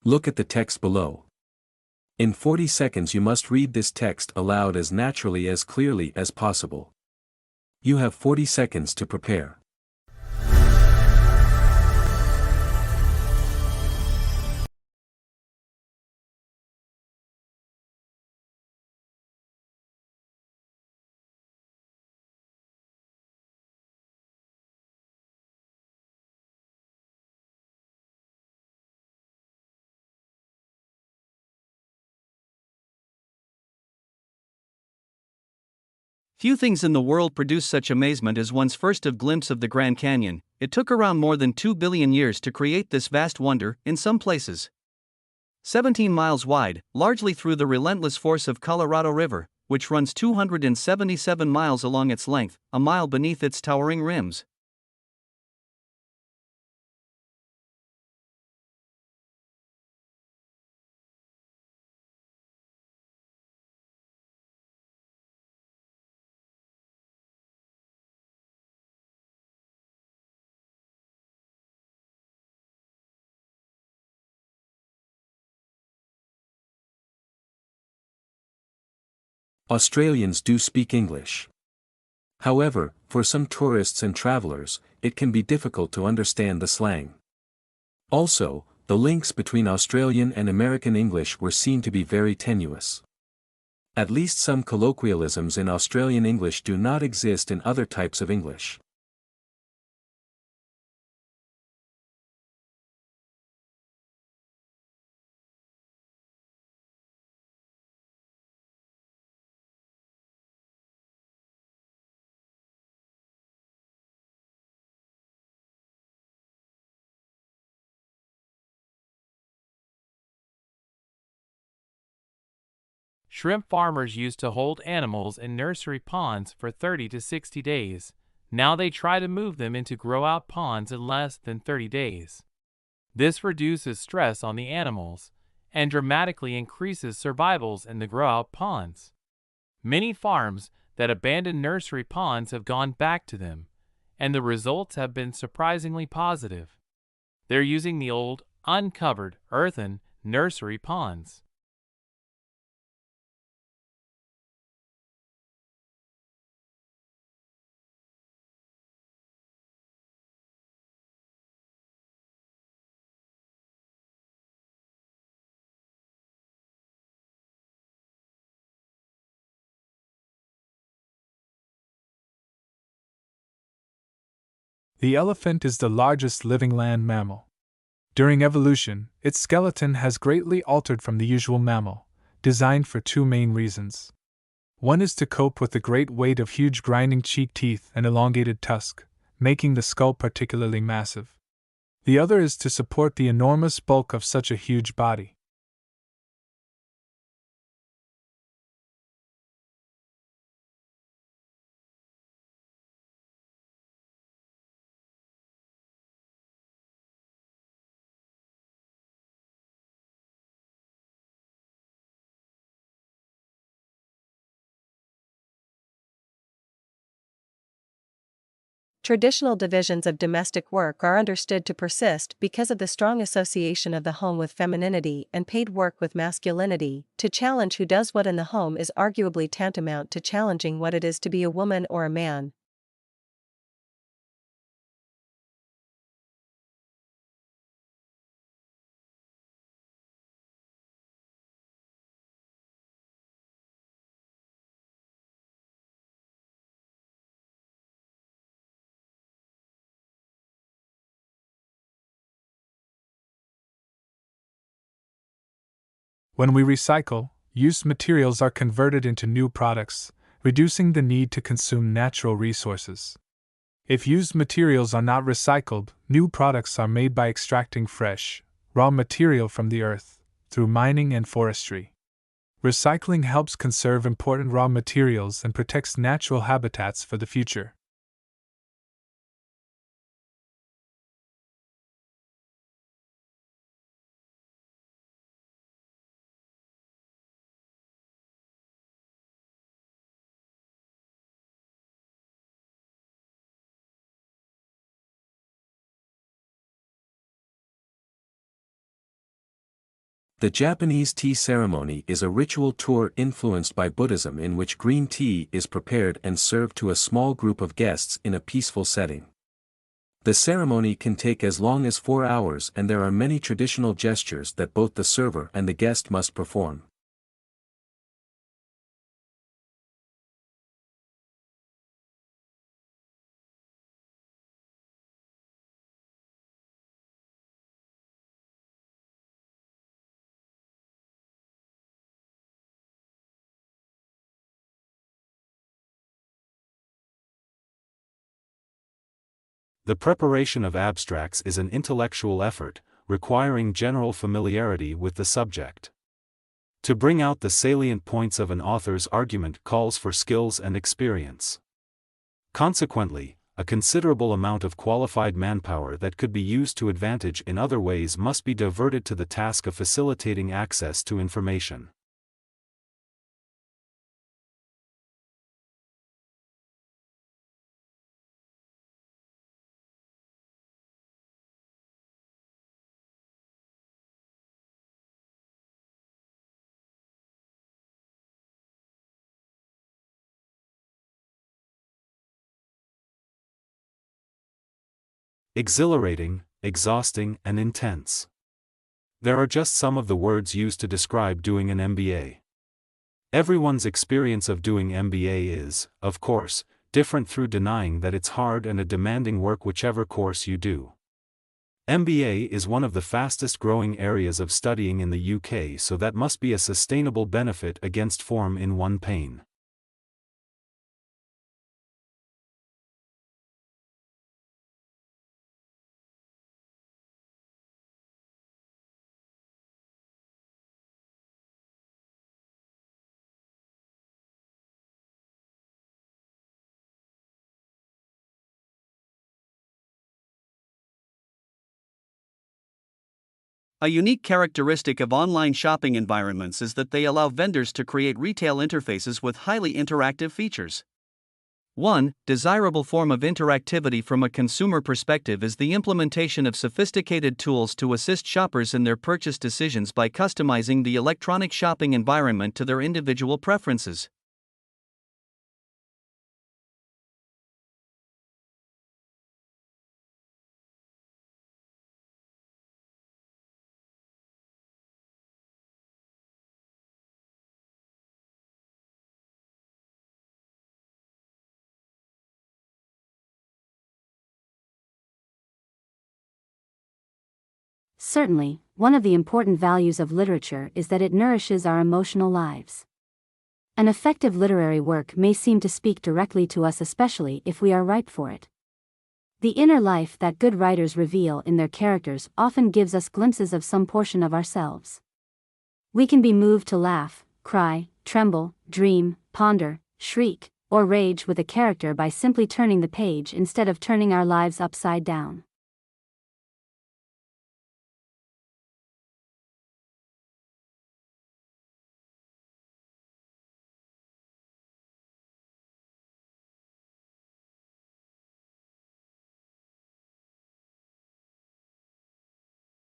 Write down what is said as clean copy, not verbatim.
Look at the text below. In 40 seconds you must read this text aloud as naturally as clearly as possible. You have 40 seconds to prepare. Few things in the world produce such amazement as one's first glimpse of the Grand Canyon. It took around more than 2 billion years to create this vast wonder, in some places 17 miles wide, largely through the relentless force of Colorado River, which runs 277 miles along its length, a mile beneath its towering rims. Australians do speak English. However, for some tourists and travelers, it can be difficult to understand the slang. Also, the links between Australian and American English were seen to be very tenuous. At least some colloquialisms in Australian English do not exist in other types of English. Shrimp farmers used to hold animals in nursery ponds for 30 to 60 days. Now they try to move them into grow-out ponds in less than 30 days. This reduces stress on the animals and dramatically increases survivals in the grow-out ponds. Many farms that abandoned nursery ponds have gone back to them, and the results have been surprisingly positive. They're using the old, uncovered, earthen nursery ponds. The elephant is the largest living land mammal. During evolution, its skeleton has greatly altered from the usual mammal, designed for two main reasons. One is to cope with the great weight of huge grinding cheek teeth and elongated tusk, making the skull particularly massive. The other is to support the enormous bulk of such a huge body. Traditional divisions of domestic work are understood to persist because of the strong association of the home with femininity and paid work with masculinity. To challenge who does what in the home is arguably tantamount to challenging what it is to be a woman or a man. When we recycle, used materials are converted into new products, reducing the need to consume natural resources. If used materials are not recycled, new products are made by extracting fresh, raw material from the earth, through mining and forestry. Recycling helps conserve important raw materials and protects natural habitats for the future. The Japanese tea ceremony is a ritual tour influenced by Buddhism in which green tea is prepared and served to a small group of guests in a peaceful setting. The ceremony can take as long as 4 hours and there are many traditional gestures that both the server and the guest must perform. The preparation of abstracts is an intellectual effort, requiring general familiarity with the subject. To bring out the salient points of an author's argument calls for skills and experience. Consequently, a considerable amount of qualified manpower that could be used to advantage in other ways must be diverted to the task of facilitating access to information. Exhilarating, exhausting, and intense. There are just some of the words used to describe doing an MBA. Everyone's experience of doing MBA is, of course, different through denying that it's hard and a demanding work whichever course you do. MBA is one of the fastest growing areas of studying in the UK, so that must be a sustainable benefit against form in one pain. A unique characteristic of online shopping environments is that they allow vendors to create retail interfaces with highly interactive features. One desirable form of interactivity from a consumer perspective is the implementation of sophisticated tools to assist shoppers in their purchase decisions by customizing the electronic shopping environment to their individual preferences. Certainly, one of the important values of literature is that it nourishes our emotional lives. An effective literary work may seem to speak directly to us, especially if we are ripe for it. The inner life that good writers reveal in their characters often gives us glimpses of some portion of ourselves. We can be moved to laugh, cry, tremble, dream, ponder, shriek, or rage with a character by simply turning the page instead of turning our lives upside down.